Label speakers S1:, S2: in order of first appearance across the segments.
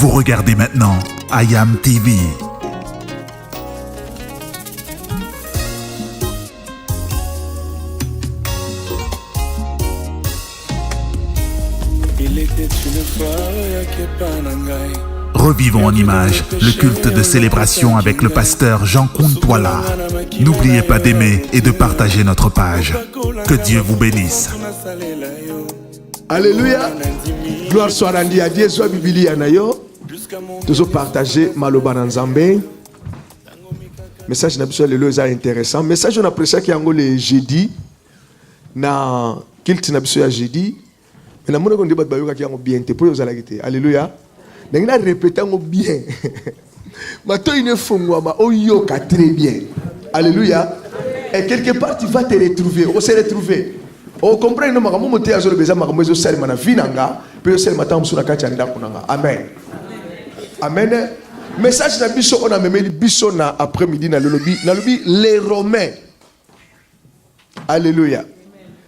S1: Vous regardez maintenant IAM TV. Revivons en images le culte de célébration avec le pasteur Jean Kuntwala. N'oubliez pas d'aimer et de partager notre page. Que Dieu vous bénisse.
S2: Alléluia. Gloire soit rendue à Dieu. Soit Biblia na yo. Toujours partager maloba na Nzambe. Message na biso lelo est intéressant. Message on apprécie qui ango le jeudi na culte na biso ya jeudi. Mais na mona ko débat ba yo ki ango bien te pour yo zala kité. Alléluia. N'a répété bien. Maintenant il ne faut moi oyoka très bien. Alléluia. Et quelque part tu vas te retrouver. On se retrouver. On comprend non makamu moté azolo beza makamu zo sel mana vinanga. Puis sel matam suna kati anda kunanga. Amen. Amen. Message na biso on a memeli biso na après-midi na lobby les Romains. Alléluia.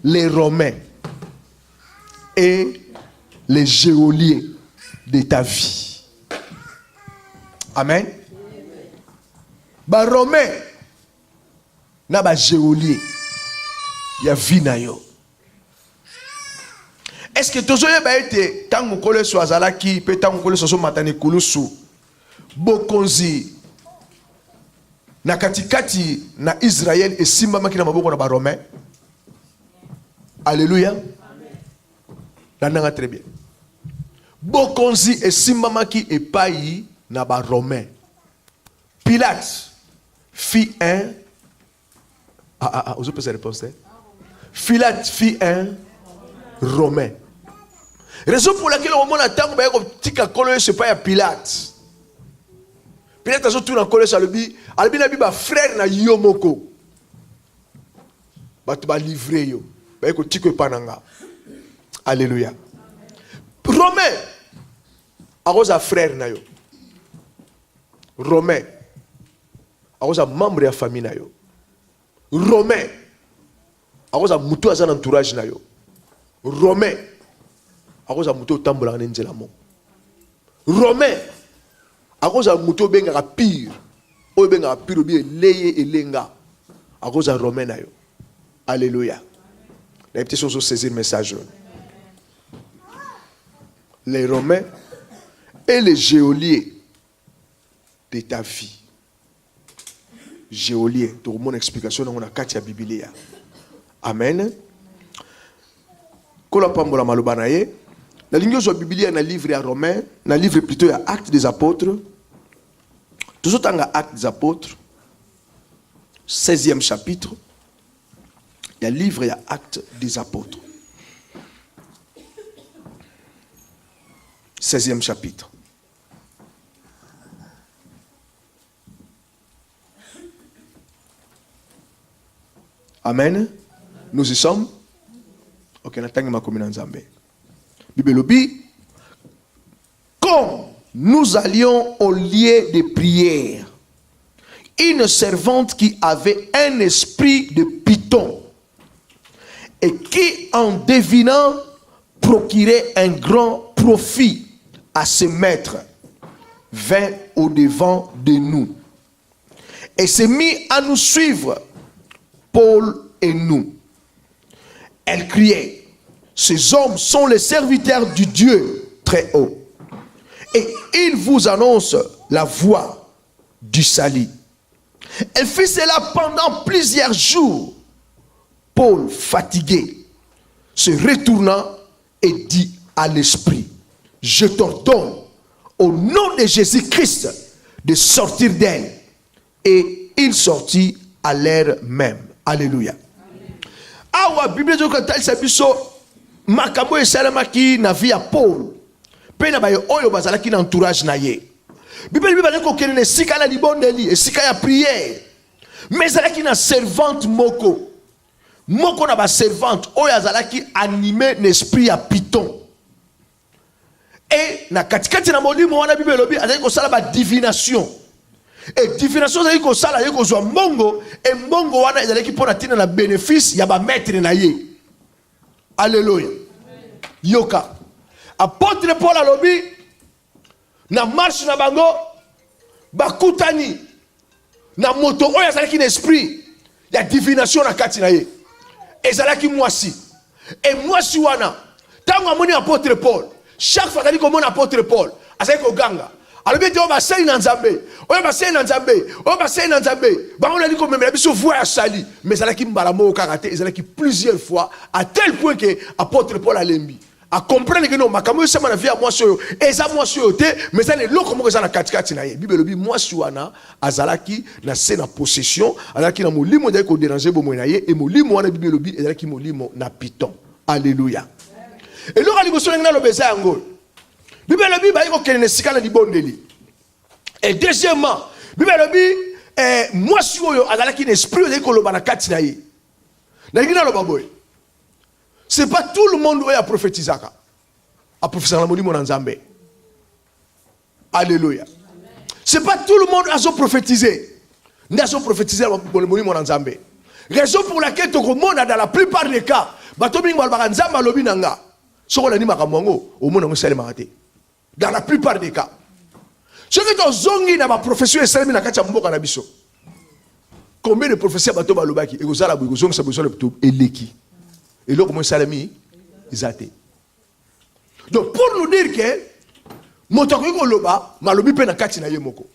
S2: Les Romains et les geôliers de ta vie. Amen. Ba Romain na ba geôlier ya vie na yo. Est-ce que toujours ba été tango kole so azalaki pe tango kole so matane kulusu bokonzi na katikati na Israël et simba makina maboko na ba Romain. Alléluia. Là très bien. Bokonzi et simamaki et payi na ba Romain. Pilate fit un. Vous avez cette réponse? Pilate fit un Romain. Raison pour laquelle au moment où on a dit que c'est pas Pilate. Pilate a surtout dans le salubi. Albi na biba frère na yomoko. Ba tu ba livrer yo. Ba ko tiko pananga. Alléluia. Romain a frère na yo. Romain a membre de la famille na yo. Romain a mutu a entourage na yo. Romain a mutu tambola na nzela mo. Romain a mutu benga pire. O benga pire bi leye elenga. A Romain na yo. Alléluia. La petite chose saisir le message. Les Romains et les geôliers de ta vie. Geôlier, tout mon explication dans la carte Biblia. Amen. Kola pambola malobanaye. La ligne de Biblia na livre à Romains, na livre plutôt à Actes des Apôtres. Toujours dans Actes des Apôtres, 16e chapitre. Il y a livre à Actes des Apôtres. 16e chapitre. Amen. Nous y sommes. Ok, on attend ma commune en Zambie. Bible lobi. Comme nous allions au lieu de prière, une servante qui avait un esprit de python et qui, en devinant, procurait un grand profit à ce maître, vint au devant de nous et s'est mis à nous suivre, Paul et nous. Elle criait: ces hommes sont les serviteurs du Dieu très haut et ils vous annoncent la voie du salut. Elle fit cela pendant plusieurs jours. Paul, fatigué, se retourna et dit à l'esprit: je t'ordonne au nom de Jésus-Christ de sortir d'elle. Et il sortit à l'heure même. Alléluia. Awa Bible dit que tel sabiso makamo e salamaki na vie à Paul. Pe na bayo oyo bazalaki na entourage na ye. Bible Bible ko kenene sika na libondeli e sika ya prière. Mais zalaki na servante moko. Moko na ba servante oyo azalaki animé n'esprit à python. Et na katikati na molimo wana Bible lobi azali ko sala ba divination. Et divination azali ko sala ye ko zwa mbongo et mbongo wana azali ki pona tina na bénéfice ya ba maître na ye. Alléluia. Yoka. Apôtre Paul alobi na marche na bango bakutani na moto oyo azalaki na esprit ya divination na kati na ye ezalaki mwasi et mwasi wana tango amoni apôtre Paul chaque fois qu'il komona apôtre Paul azalaki koganga alobi ete oyo basali na nzambe oyo basali na nzambe oyo basali na nzambe bango nali komemela biso voi ya sali mais ezalaki mbala moko kaka te ezalaki plusieurs fois à tel point que apôtre Paul alembi a comprendre que non makambo yosema na vie ya mwasi oyo eza mwasi oyo te mais eza eloko moko eza na katikati na ye bible elobi mwasi wana azalaki na se na possession azalaki na molimo ezalaki koderange bomoi na ye e molimo wana bible elobi ezalaki molimo na piton. Alléluia. eloko ya liboso ndenge naloba eza yango bible elobi bayi kokende na esika na libondeli et deuxièmement bible elobi mwasi oyo azalaki na esprit ezalaki koloba na kati na ye nalingi naloba boye. C'est pas tout le monde qui a prophétisé. A prophétisé dans le molimo na Nzambe. Alléluia. C'est pas tout le monde qui a prophétisé. N'a pas prophétisé dans le molimo na Nzambe. Raison pour laquelle tout le monde, dans la plupart des cas, dans la plupart des cas. Ce qui est zongi na profession islamique na kacha mboka na biso. Combien de professeurs bato balobaki et kozala bo zongi sa besoin de eleki. Et là, comment salami, ils ont été. Donc, pour nous dire que, Motako Loba, malobi pe na kati na yemoko.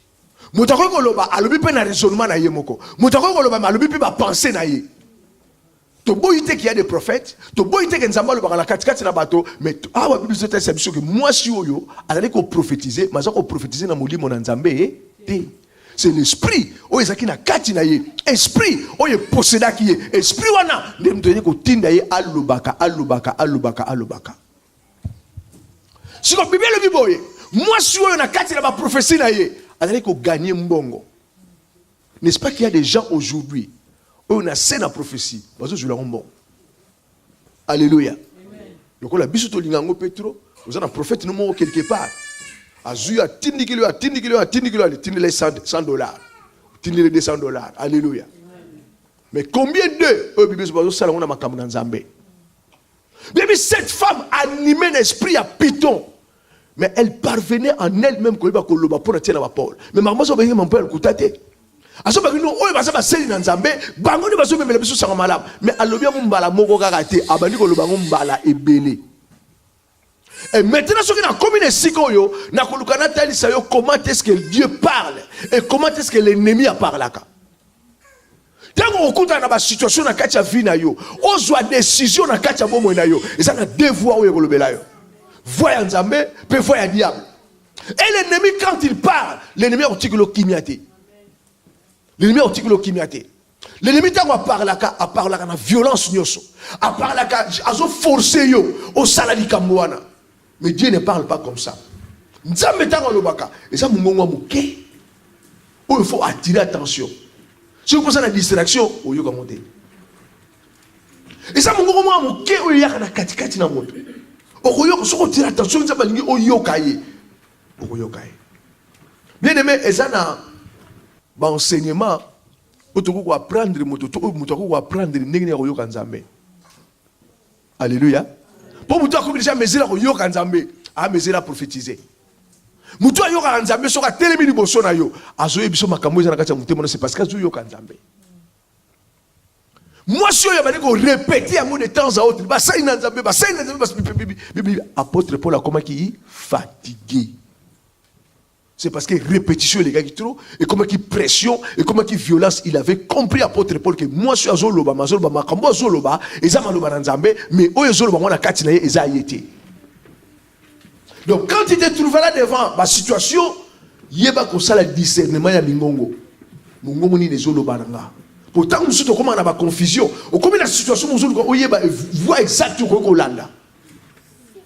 S2: Motako Loba, alobi pe na raisonnement na yemoko. Motako Loba, malobi pe ba penser na ye. To boyite qu'il y a des prophètes, to boyite que nzamba loba na kati na bato, mais ah wa bible c'est ça que moi si oyo, allait ko prophétiser, mais ça ko prophétiser na molimo na nzambe te. C'est l'esprit où ezaki na kati na ye esprit où ye posséda ki ye esprit wana ndemtoni ko tinda ye alobaka si ko bible le biboye moi si oyo na kati na ba prophétie na ye azali ko gagner mbongo. N'est-ce pas qu'il y a des gens aujourd'hui où on a scène à prophétie bazo je leur mbongo. Alléluia. Donc la biso to lingango Petro vous avez un prophète no mo quelque part Azuya tindi kilo tindi les $100, tindi les $200. Alléluia. Mais combien d'eux eux bibi bazo sala ngona makambo na Nzambe. Même cette femme animée d'esprit à Python, mais elle parvenait en elle-même ko ba ko loba pour tirer la Paul. Mais maman so bengi mon père kutate. Aso ba no oyo baza ba seli na Nzambe, bango ni bazo memela biso sanga malamu. Mais alobia mo mbala moko kaka te, abandi ko loba ngo mbala ebele. Et maintenant, ce qui a commis les sikoyo, na kolukana tali sayo comment est-ce que Dieu parle et comment est-ce que l'ennemi a parlé là. Tant qu'on écoute na ba situation na katia vie na yo, ozwa décision na katia bomo na yo, et ça na devoir oyo kolobela yo. Voya Nzambe, pe voya diable. Et l'ennemi quand il parle, l'ennemi a otikulo kimiate. L'ennemi a otikulo kimiate. L'ennemi tant qu'on parle là, a parlé na violence nyoso, a parlé là, azo forcer yo au saladi kamwana. Mais Dieu ne parle pas comme ça. Nzambe tango lobaka, et ça mungongo muke. Il faut attirer attention. Si vous pensez à la distraction, au yoga monter. Et ça mungongo muke o yaka na katikati na moto. O yoka so attirer attention nzamba lingi o yokaye. O yokaye. Bien aimé, ezana ba enseignement oto ko apprendre moto ko apprendre ndenge ya yoka nzambe. Alléluia. Pour vous dire que déjà mesure la yoka nzambe a mesure la prophétiser. Mutu yoka nzambe soka telemi liboso na yo azoye biso makambo za na kati ya mutema c'est parce que azo yoka nzambe. Moi si yo bani ko répéter yango de temps à autre ba sai na nzambe apôtre Paul a comment qui fatigué. C'est parce que répétition les gars qui trop et comment qui pression et comment qui violence il avait compris apôtre Paul que moi je suis azoloba makambo azoloba ezama loba na nzambe mais oyo azoloba mona kati na ye ezayete. Donc quand il te trouve là devant ma situation yeba ko sala discernement ya mingongo mungongo ni ezoloba nga pourtant nous sommes comment na ba confusion au comme la situation nous ko yeba voix exacte ko kolanda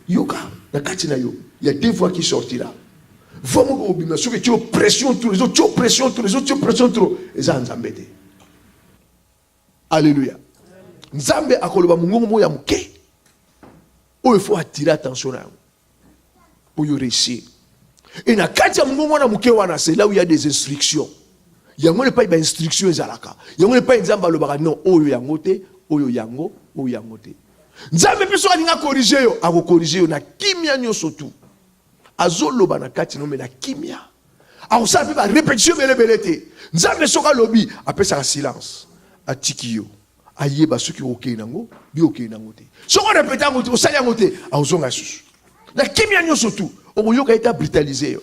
S2: yoka na kati na yo il y a deux voix qui sortiront. Vraiment obima so que tu pression tous les autres, tu pression tous les autres, tu pression trop et ça Nzambe te. Alléluia. Nzambe akoloba mungongo moya muke. Il faut attirer attention là pour y réussir. Et na kati ya mungongo na muke wana c'est là où il y a des instructions. Yango ne pas ba instruction ezalaka. Yango ne pas Nzambe alobaka non oyo yango te, oyo yango te. Nzambe peso alinga corriger yo, ako corriger yo na kimia nyoso tout. azoloba na kati no me na kimia. Aosala pe ba répétition belebelete. Nzambe soka lobi apesa silence. Atiki yo. Ayeba soki okei nango, bi okei nango te. Soko répéter ngo te, osali yango te, aozonga susu. Na kimia nyo surtout, okoyoka eta brutaliser yo.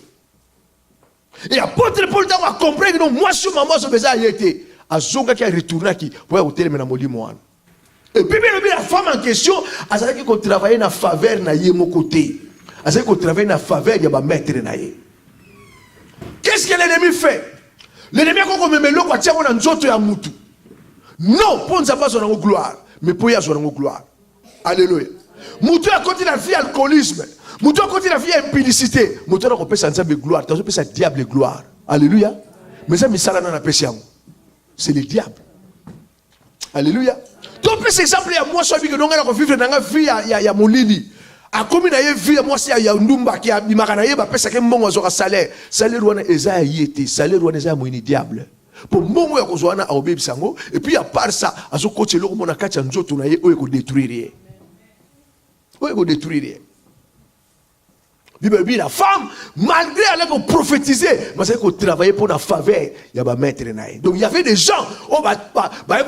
S2: Et apôtre Paul a compris que non, moi sur maman so beza yete, azonga ki a retourner ki pour hôtel mena molimo wana. Et puis la femme en question, elle a dit travailler na faveur na yé mon côté. Elle a dit travailler na faveur ya ba maître na yé. Qu'est-ce que l'ennemi fait? L'ennemi a comme melo kwa tia na nzoto ya mutu. Non, pour ne pas son gloire, mais pour y a son gloire. Alléluia. Mutu a continué la vie alcoolisme. Mutu a continué la vie impudicité. Mutu a compris ça de gloire, tu as compris ça diable gloire. Alléluia. Mais ça me sala na péché. C'est le diable. Alléluia. Tu peux cet exemple ya moi soit que non nga ko vivre na nga vie ya molili. A comme na ye vie moi si ya ndumba ki abimaka na ye ba pesa ke mbongo zo ka salaire. Salaire wana eza yete, salaire wana eza moini diable. Pour mbongo ya kozwa na obebisa ngo et puis à part ça azo coacher lo mona kati nzoto na ye oyo ko détruire. Oyo ko détruire. Bible dit la femme malgré elle a prophétisé, mais c'est qu'on travaillait pour la faveur, il y a ba maître na ye. Donc il y avait des gens on va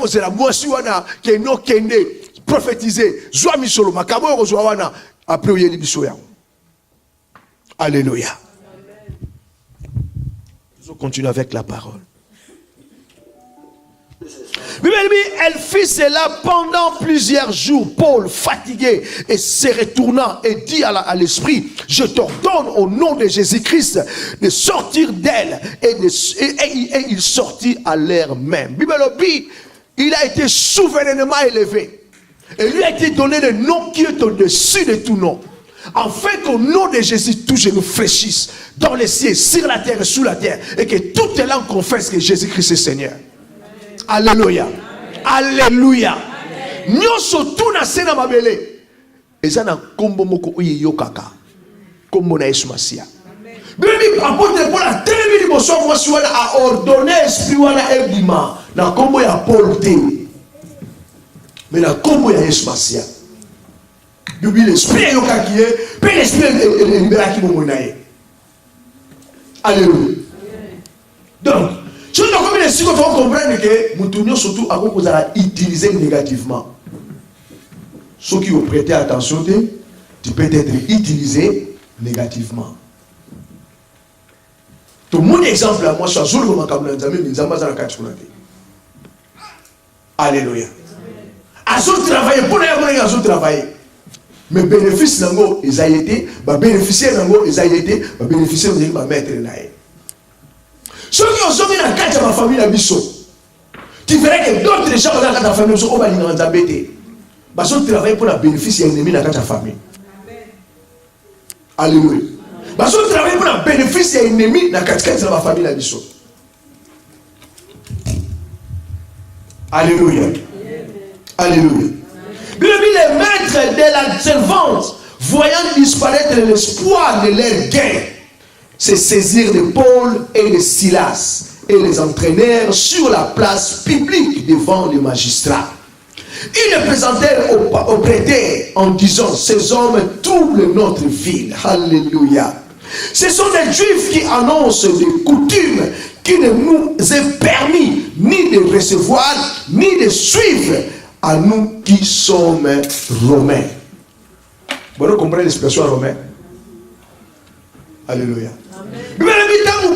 S2: c'est la moi si wana ke no kende prophétiser, joa misolo makabo yo kozwa wana après oyeli biso yango. Alléluia. Nous continuons avec la parole. Elle fit cela pendant plusieurs jours. Paul, fatigué et se retournant, et dit à l'esprit, je t'ordonne au nom de Jésus-Christ de sortir d'elle. Et il sortit à l'air même. Il a été souverainement élevé. Et lui a été donné le nom qui est au-dessus de tout nom. Afin qu'au nom de Jésus, tout genou fléchisse dans les cieux, sur la terre et sous la terre. Et que toute langue confesse que Jésus-Christ est Seigneur. Alléluia. Alléluia. Nyoso tuna sena mabele. Eza na kombo moko uye yokaka. Kombo na Yesu Masia. Bibi apôtre Paul a tellement liboso moi suana a ordonné esprit wana ebima na kombo ya Paul te. Mais na kombo ya Yesu Masia. Bibi l'esprit yokaki ye, pe l'esprit libéraki mo na ye. Alléluia. Donc je dois comme les faut comprendre que Moutounio surtout a beaucoup utilisé négativement. Ceux qui ont prêté attention, tu peux être utilisé négativement. Tout mon exemple à moi, je suis alléluia. Azo travailler pour les gens travailler. Mais bénéfice nango ils a été, bénéficier nango ils a été, bénéficier de ma maître nae. Ceux qui ont sorti la carte de ma famille à Bissot, tu verrais que d'autres gens dans la carte de la famille sont en embêtés. Parce qu'ils travaillent pour la bénéfice et l'ennemi dans la carte de la famille. Alléluia. Parce qu'ils travaillent pour la bénéfice et l'ennemi dans la carte de la famille à Bissot. Alléluia. Alléluia. Les maîtres de la servante, voyant disparaître l'espoir de leur gain, se saisirent de Paul et de Silas et les entraînèrent sur la place publique devant les magistrats. Ils les présentèrent au prêteur en disant, ces hommes troublent notre ville. Alléluia. Ce sont des Juifs qui annoncent des coutumes qui ne nous est permis ni de recevoir ni de suivre à nous qui sommes romains. Vous comprenez l'expression romain? Alléluia.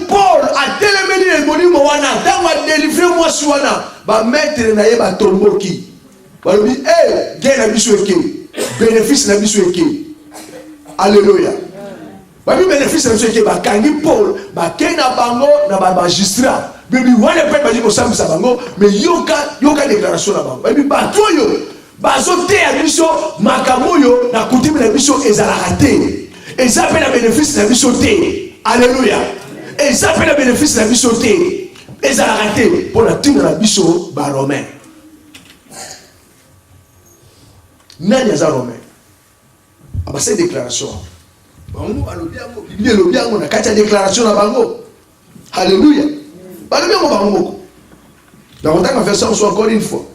S2: Paul a tellement dit monimo wana, tant a délivré moi suana, ba maître na ye ba tomboki. Ba lui gain na biso eke, bénéfice na biso eke. Alléluia. Ba bi bénéfice na biso eke ba kangi Paul, ba kena bango na ba magistrat. Bibi wana pe ba diko sambisa bango, mais yoka déclaration na bango. Ba bi ba toyo, ba zote ya biso makamoyo na coutume na biso ezalaka te. Et ça fait le bénéfice de la vie sautée. Alléluia. Et ça fait le bénéfice de la vie sautée. Et ça a raté pour la tune de la vie sautée par Romain. Nani est Romain? Ah bah c'est déclaration. Bango alobiango, il lobiango na kati déclaration na bango. Alléluia. Balobiango bango. Dans votre version soit encore une fois.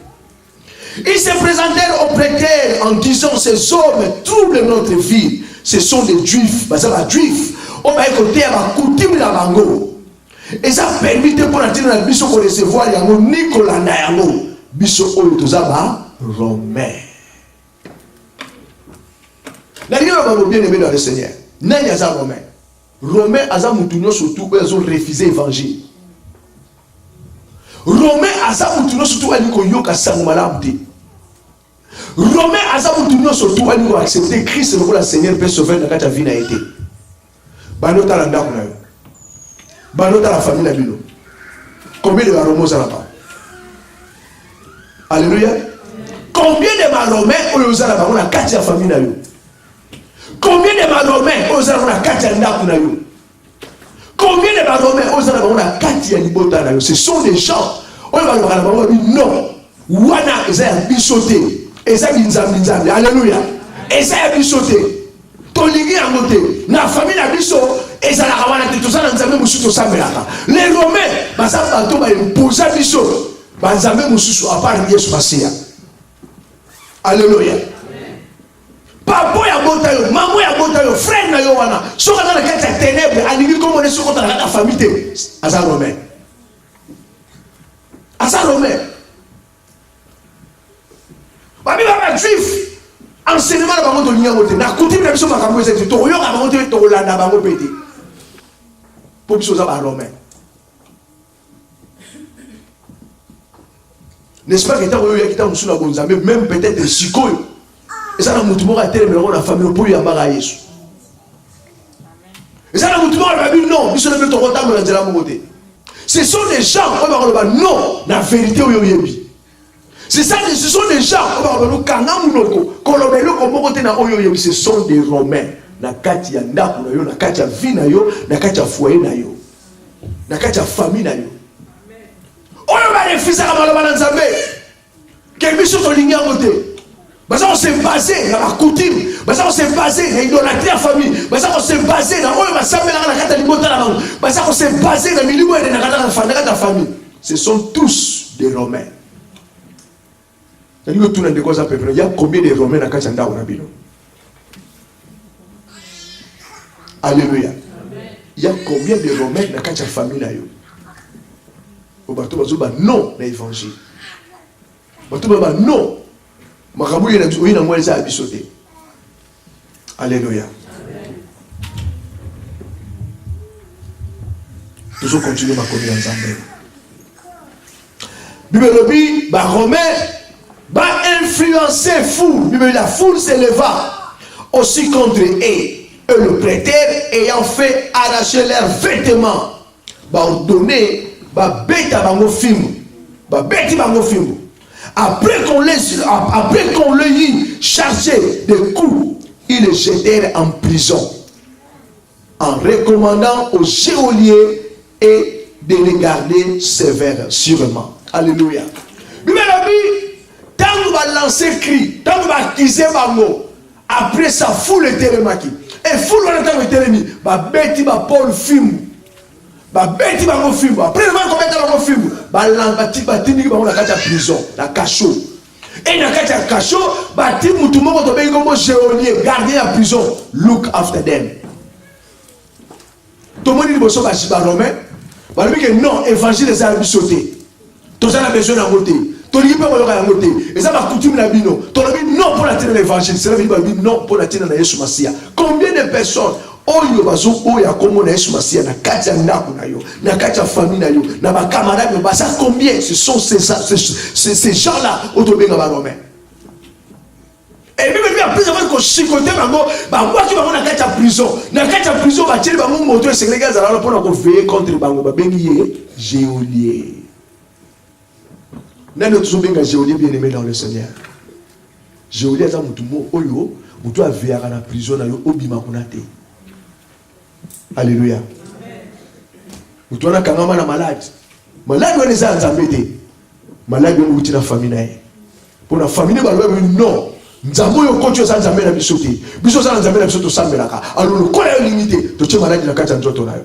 S2: Ils se présentèrent au prêteur en disant, ces hommes troublent notre vie. Ce sont des Juifs, on va écouter à coutume la bango. Et ça permet de pour attirer la biso pour recevoir yango Nicolas Nayango. Biso oyo tozaba Romain. N'a-t-il pas bien aimé dans le Seigneur? N'a-t-il pas Romain? Romain a moutounio surtout ils ont refusé l'évangile. Romain a moutounio surtout ils ont yoka sangumalamte. Romain a moutounio surtout ils ont accepté Christ pour le Seigneur peut sauver dans la vie n'a été. Banota la ndako na yo. Banota la famille na bino. Combien de Romains ça là-bas? Alléluia. Combien de Romains ont ça là-bas? On a 4 familles na yo. Combien de Romains ont ça là-bas? On a 4 ndako na yo. Combien de Romains ont ça là-bas? On a 4 libota na yo. Ce sont des gens. On va leur dire non. Wana eza bisoté. Eza binzambi. Alléluia. Eza bisoté. Tolingi angote na famille na biso ezala kawana te tosala nzambe mususu tosambelaka. Les Romains baza bato ba imposa biso banzambe mususu à part Yesu Masia. Alléluia. Papa ya bota yo, maman ya bota yo, frère na yo wana soka na kati ya ténèbres alingi comme on soko na famille te aza Romain. Aza Romain. Babi ba juif enseignement na bango to linya mote na coutume na biso makambo ezete to yoka bango te to landa bango pete po biso za ba Romain. N'est-ce pas que tant que yaki tant sous la bonzambe même peut-être sikoyo et ça na mutu mo ka tele melongo na famille po ya mbaka Yesu et ça na mutu mo ka bi non biso na to kota mo na nzela mo te. Ce sont des gens on va dire non na vérité oyo yebi. C'est ça, ce sont des gens, ce sont des Romains. Na kati ya ndaku na yo, na kati ya vie na yo, na kati ya foyer na yo, na kati ya famille na yo. Oyo ba refisa ka maloba na Nzambe. Ke biso to lingi yango te. Basa on s'est basé na la coutume, basa on s'est basé na idolâtrie ya famille, basa on s'est basé na oyo ba sambela na kati ya libota na bango, basa on s'est basé na milimo na kati ya famille. Ce sont tous des Romains. Il y a combien de Romains dans le Kachanda ou Nabino? Alléluia. Il y a combien de Romains dans la famille? Au bateau, non, l'évangile. Bateau, non. Makamou, il y a moins à bisoter. Alléluia. Toujours continuer ma communion ensemble. Bibelobi, Romain. Va influencer foule. La foule s'éleva aussi contre eux. Et le prêtre ayant fait arracher leurs vêtements, va ordonner, va bêter bango film. Va bêter bango film. Après qu'on le y chargé de coups, ils le jetèrent en prison. En recommandant aux geôliers et de les garder sévères, sûrement. Alléluia. Tant qu'on va lancer cri, tant qu'on va accuser Bango, après ça, foule le télémaki. Et foule le télémaki, va bêti va Paul film. Va bêti Bango film. Après le moment qu'on met Bango film, va l'embati, va tini Bango la carte à prison, la cachot. Et la carte à cachot, va tini moutoumou quand on veut comme géolier, garder la prison. Look after them. Tout le monde dit que c'est pas romain. Va lui dire non, évangile les arabes sautés. Tout ça a besoin d'un côté. Et ça va coutume la bino. Tu as dit non pour la tenir l'évangile. C'est la vie dit non pour la tenir na Yesu Masia. Combien de personnes oyo bazo oya komo na Yesu Masia na kati ya ndako na yo, na kati ya famille na yo, na ba camarades yo, ça combien ce sont ces gens-là autobenga ba romain. Et puis il a plus avant que chicoter bango, ba moi qui bango na kati ya prison. Na kati ya prison ba tire bango moto et sénégalais za la pour na ko veiller contre bango ba bengi géolier. Nous sommes bien aimés dans le Seigneur. Géolier est un moutoumou, oyo, moutou a veillé à la prison, na yo obima kunate. Alléluia. Moutou a kangama na malade. Malade on est en zambété. Malade on est dans la famille. Pour la famille, non. Nzambo yo kocho za nzambe na bisote. Biso za nzambe na bisote sambelaka. Alors le kola est limité. To tche malade na kati nzoto na yo.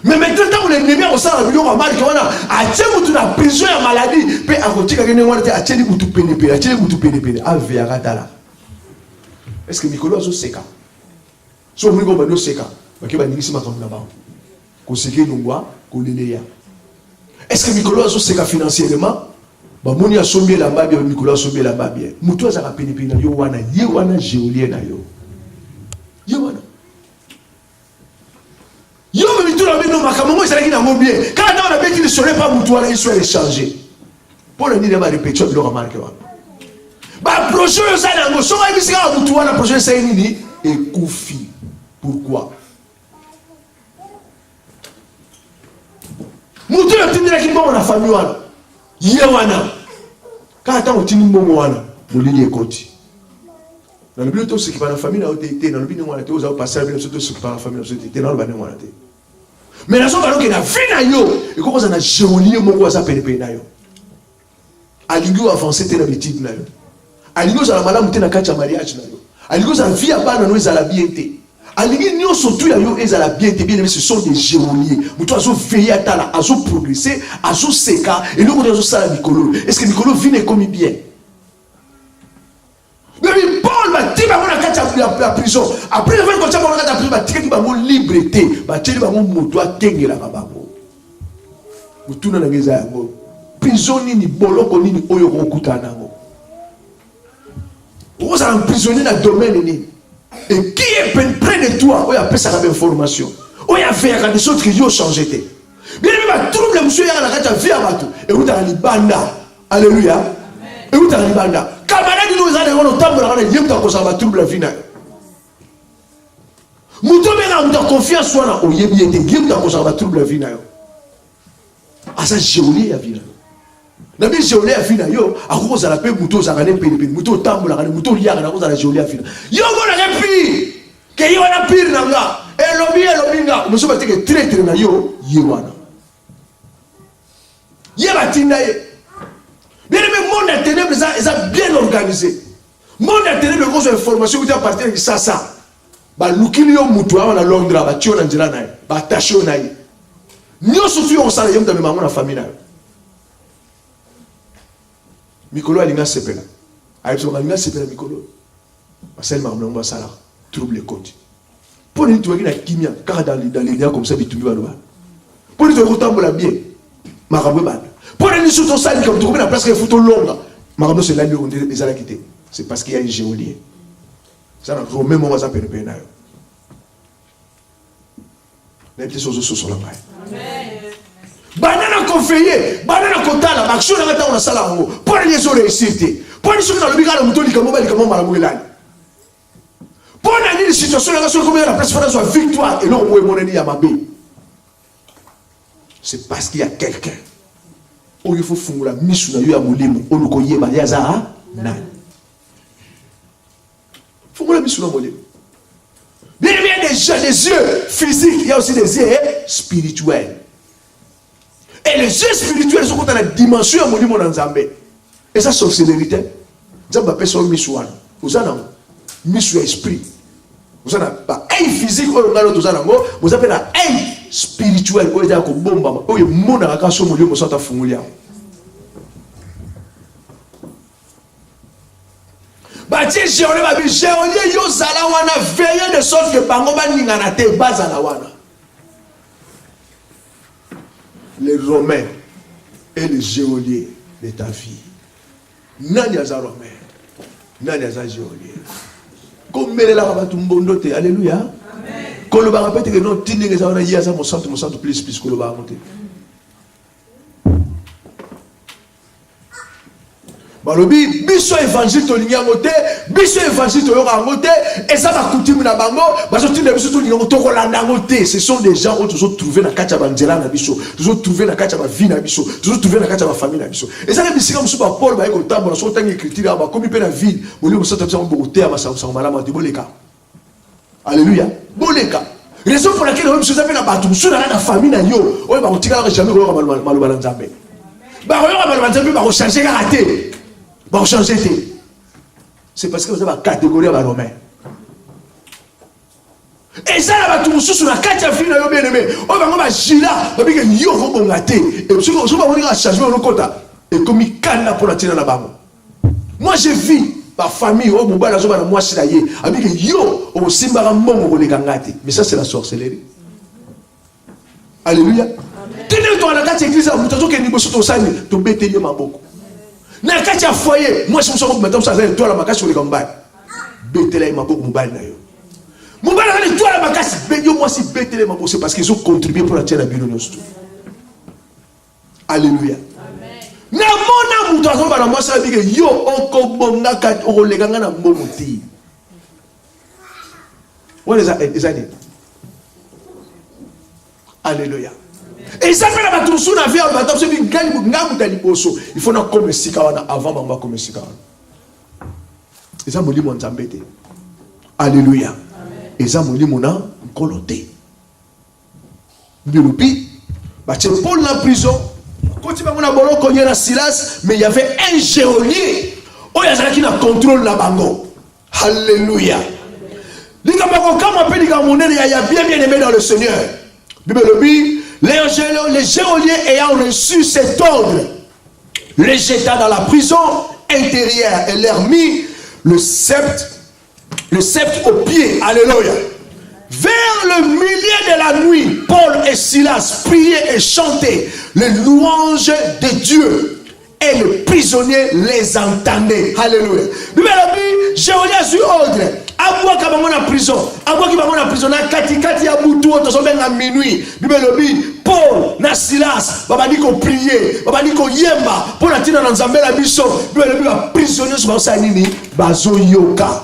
S2: Mais maintenant, quand on est venu au sein de la vie, on a mal qu'on a acheté une prison à maladie. Puis à côté, quand on a acheté une pénépé, acheté une pénépé, à Véaratala. Est-ce que Nicolas a séquent? So vous voulez que seka, parce que vous avez ma comme là-bas. Qu'on seke nungwa, qu'on l'élève. Est-ce que Mikolo a seka financièrement? Bah moni a sombi la babie, Mikolo a sombi la babie. Moutou a zara peni peni yo wana géolien na yo. Yo wana. Yo mais tout la bien non makamongo ça qui na mo bien. Quand on a bien qu'il ne serait pas Moutou là il soit échangé. Pour le dire va répéter le remarque wa. Bah projet ça na ngo so va bisika Moutou wana projet ça nini et koufi. Pourquoi? Moutou a tenu la qui bon la famille wana. Yewana. Quand on tient bon wana, mo li ekoti. Dans le but ce qui va la famille na été dans le but on a été aux passer bien surtout ce qui va la famille na été dans le bane wana te. Mais la chose que na vie na yo, et comment ça na géolier moko ça pepe na yo. Alingo avancer te na métier na yo. Alingo za la malamu te na kacha mariage na yo. Alingo za vie abana no za la bienté. Alingi nyo surtout ya yo eza la bienté bien aimé ce sont des géoliers. Muto azo veiller à tala, azo progresser, azo seka et nous on azo ça la Mikolo. Est-ce que Mikolo vient comme bien? Mais Paul va dire la prison. Après le fait qu'on tient la prison, va tirer la liberté, va tirer la moto à tenir la bababo. Vous tournez dans les aïeux. Prison ni boloko ni oyoko kutanango. Vous avez emprisonné dans le domaine ni. Et qui est près de toi? On a appelé ça comme information. On a fait des autres qui ont changé. Bien même trouble monsieur ya la kata vie à tout. Et vous avez banda. Alléluia. Et vous avez banda. Camarade nous a donné temps pour la yem ta conserva trouble la vie na. Muto bena muta confiance wana o yebi ete yem ta conserva trouble la vie na yo. Asa géolé ya vie na. Na bi géolé ya vie na yo, a cause la paix muto za gané peni peni muto tambola gané muto liya na cause la géolé ya vie na. Yo go na pire. Que yo na pire na nga. Elobi nga. Muso ba teke traître na yo yewana. Yeba tinda ye. Bien aimé, le monde des ténèbres est bien organisé. Le monde des ténèbres, il y a une information qui est à partir de ça. Bah, l'oukilio moutoua, on a Londres, bah, tu on a Ndjela naï, bah, taché on aïe. Nous surtout on s'en est dans le maman la famille naï. Mikolo alinga sepela. Aïe, alinga sepela Mikolo. Bah, celle maman on va ça là, trouble les côtes. Pour nous, tu vois qu'il y a kimia, car dans les liens comme ça, tu vas voir. Pour nous, tu vois qu'on la bien, maraboué ban. Pour les nous sur ça, comme tu trouves la place qui est photo longue, maraboué c'est là où on les a quittés. C'est parce qu'il y a une géolie. Ça n'a pas même on va s'appeler pénal. Les petits choses sur la main. Banana conféyé, banana kotala, action na ngata on a sala ngo. Pour les gens réussir. Pour les gens dans le bigala muto likamo balikamo malamulani. Pour les situations là sur combien la place fera soit victoire et non où est mon ennemi à ma baie. C'est parce qu'il y a quelqu'un. Oh, il faut faire la mission à Moulim, on nous connaît, mais il y a ça. Non. Il faut la mission à Moulim. Bien, il y a des yeux physiques, il y a aussi des yeux spirituels. Et les yeux spirituels sont dans la dimension à Moulim en Zambé. Et ça, c'est la vérité. Zambé appelle ça mission. Vous avez un mission esprit. Vous avez pas un physique, vous avez un spirituel. Vous avez un bomba. Vous avez un monde à la casse au milieu de votre famille. Bâtir géolé, géolé, yo zala wana veillez de sorte que bango baningana te bazala wana. Les Romains et les géoliers de ta vie. Nani aza Romain, nani aza géolier. Comme mele la rabatou mbondote, alléluia. Amen. Quand le bar répète que non, tini que ça wana yasa mon centre plus que le bar monte. Balobi biso évangile to linga ngote biso évangile to yoka ngote et ça va coutume na bango baso tinde biso to linga to kolanda ngote. Ce sont des gens qui ont trouvé na kacha banzela na biso ils ont trouvé na kacha ba vie na biso ils ont trouvé na kacha ba famille na biso et ça que bisika musu ba Paul ba ko tambola so tangi écriture ba komi pe na ville boli musu ta biso bo te ba sa malama te boleka alléluia boleka raison pour laquelle musu za pe na batu musu na famille na yo o ba ko tika jamais ko maloba na Nzambe ba ko yo maloba Nzambe ba ko changer ka rater. Bon, changer. C'est parce que vous avez une catégorie à Romain. Et ça, là, tout le monde sur la carte à finir, bien aimé. On va voir Gila, on va dire qu'il y a un gâté. Et si on va voir un changement, on va et comme il canne pour la tirer là-bas. Moi, j'ai vu, Ma famille, oh, mon bas, moi, c'est là, avec yo, au Simba, mon mais ça, c'est la sorcellerie. Alléluia. Tenez-toi à la carte église, vous avez dit que vous avez dit que vous avez dit que vous avez dit que foyer, moi, je me suis dit que vous avez dit que vous avez dit que vous avez dit que vous avez dit que vous avez dit que c'est parce qu'ils ont contribué pour la tienne à Bino. Alléluia. Na mona mutu azoba na mwasa bike yo okobonga kat okoleganga na momuti. What is that? Alléluia. Et ça fait la batusu na vie au batop se bi ngani ngamu tali boso. Il faut na comme sika wana avant bamba comme sika wana. Et ça molimo nzambete. Alléluia. Et ça molimo na nkolote. Bilupi ba tche Paul na prison. Mais il y avait un geôlier qui a contrôle la bango. Alléluia. Il y a bien aimé dans le Seigneur. Les geôliers ayant reçu cet ordre, les jeta dans la prison intérieure et leur mit le sceptre au pied. Alléluia. Vers le milieu de la nuit, Paul et Silas priaient et chantaient les louanges de Dieu. Et les prisonniers les entendaient. Alléluia. J'ai reçu ordre. Abwa kabamona prison. Abwa kabamona prison. Na kati ya butu otosobenga minuit. Paul na Silas babandi ko prier, babandi ko yemba pour la tina na nzambe la biso. Ba prisonniers so ba nini bazo yoka.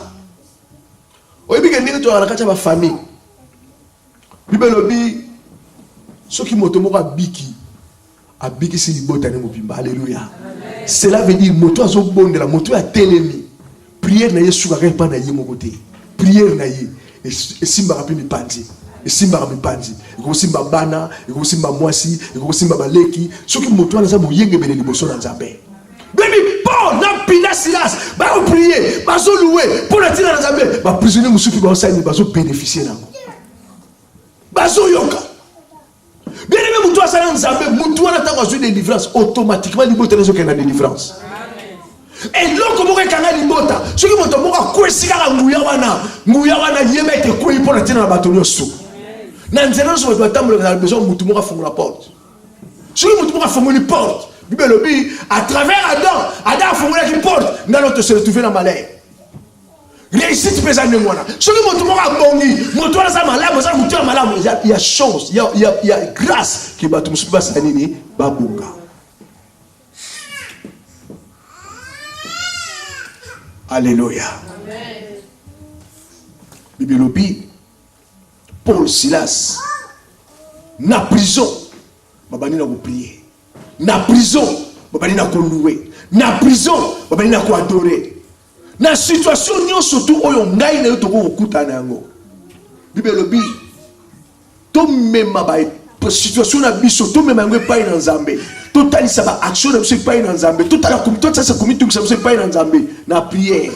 S2: Oyebi ke ndenge to na kati ya ba famille. Bibelobi soki moto moko abiki si libota ne mobimba. Alléluia. Cela veut dire moto azo bondela moto ya telemi. Prière na Yesu ka pas na yemo côté. Prière na ye et simba rapimi pandi. Et simba rapimi pandi. Et ko simba bana, et ko simba mwasi, et ko simba baleki. Soki moto na za moyenge bele liboso na nzambe. Baby Paul na pina Silas ba prier, ba zo louer pour la tina na nzambe. Ba prisonnier musuki ba osani ba zo bénéficier na. Bazo yoka. Bien aimé, moutou asana nzambe, moutou ana tango azu délivrance, automatiquement libota nezo kena délivrance. Et l'autre moko kanga libota, soki moto moko kwesika nguya wana yema ete koi pour la tina na bato nyoso. Na nzela so doit tambola na besoin moutou moko fongola porte. Soki moutou moko fongola porte, bibelobi à travers Adam a fongola qui porte, na l'autre se retrouver dans malheur. Réussite pesant de moi là. Ce que mon tour a bongi, mon tour a ça malade, ça mon tour malade. Il y a chance, il y a grâce qui va tout se passer à nini babunga. Alléluia. Bibelobi, Paul Silas, na prison, babani na ko prier. Na prison, babani na ko louer. Na prison, babani na ko adorer. Na situation nyo surtout oyo ngai na yo toko okuta na yango. Bibelobi to mema ba situation na biso to mema ngo pa ina nzambe. To tali sa ba action na biso pa ina nzambe. To tala komito sa komito sa biso pa ina nzambe. Na prière,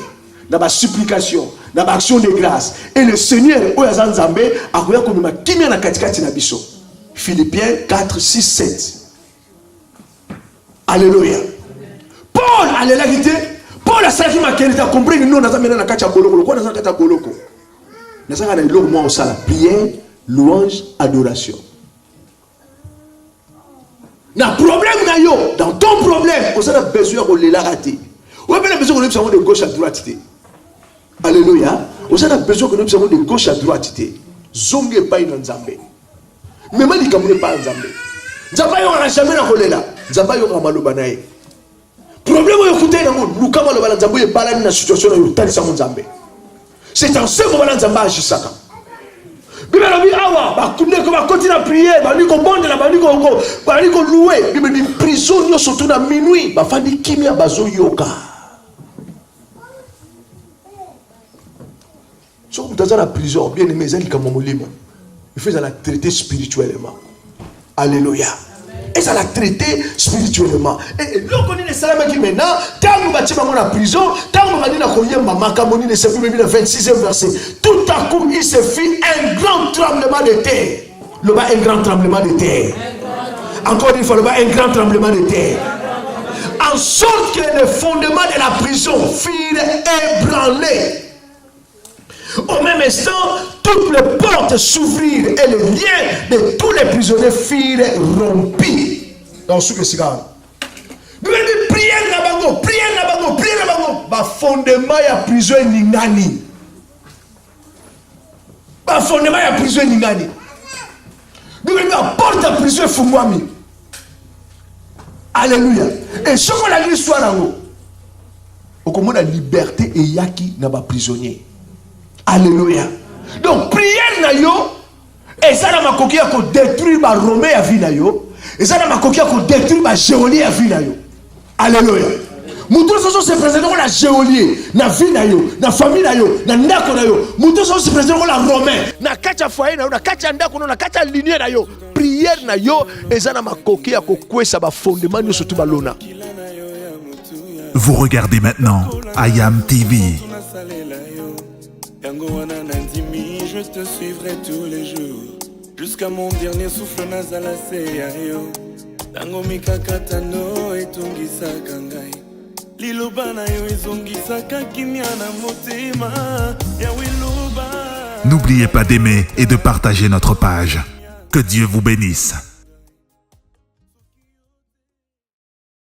S2: na ba supplication, na ba action de grâce. Et le Seigneur oyo za nzambe akoya komema kimia na katikati na biso. Philippiens 4, 6, 7. Alléluia. Paul a la vérité. Paul a saki makeli ta comprendre nous naza mena na kacha boloko ko naza kacha boloko naza kana iloko mo sala prière louange adoration na problème na yo dans ton problème on a besoin de la rater on a besoin de gauche à droite. Alléluia. On a besoin de gauche à droite. Zonge pas dans Nzambe même li kamune pas Nzambe Nzambe yo na jamais na kolela Nzambe yo maloba na ye. Problème au côté na monde luka maloba Nzambe ye balani na situation na yo talisa Nzambe. C'est en ce moment là Nzambe agisaka. Bible dit awa ba kumne ko ba continue à prier ba ni ko bonde la ba ni ko louer Bible dit prison yo surtout na minuit ba fandi kimia bazo yoka. So dans la prison bien aimé zali comme molimo. Il faut la traiter spirituellement. Alléluia. Et ça la traiter spirituellement. Et l'on connaît les salams qui maintenant, tant que bâti dans la prison, tant que bâti dans la maman, comme on dit, c'est le 26e verset. Tout à coup, il se fit un grand tremblement de terre. Le bas, un grand tremblement de terre. Encore une fois, le bas, un grand tremblement de terre. en sorte que les fondements de la prison furent ébranlés. Au même instant, toutes les portes s'ouvrirent et les liens de tous les prisonniers furent rompus. Dans ce que c'est là. Prière na bango, prière na bango, prière na bango. Ba fondement ya prison ningani. Ba fondement ya prison ningani. La porte de prison fungwami. Alléluia. Et ce qu'on a dit soit là-haut. Au comment la liberté et yaki na ba prisonnier. Alléluia. Donc prière na yo et ça na makoki ya ko détruire ba Romain ya vie na yo et ça na makoki ya ko détruire ba géolier ya vie na yo. Alléluia. Mutu soso se présente comme la géolier na vie na yo, na famille na yo, na ndako na yo. Mutu soso se présente comme la Romain na kacha foyer na yo, na kacha ndako na kacha lignée na yo. Prière na yo et ça na makoki ya ko kwesa ba fondement yo surtout ba lona.
S1: Vous regardez maintenant IAM TV.
S3: Je te suivrai tous les jours jusqu'à mon dernier souffle nasal yo. Tango mikakatano etungisaka ngai liloba na yo ezongisaka kimia na motema ya wiloba.
S1: N'oubliez pas d'aimer et de partager notre page. Que Dieu vous bénisse.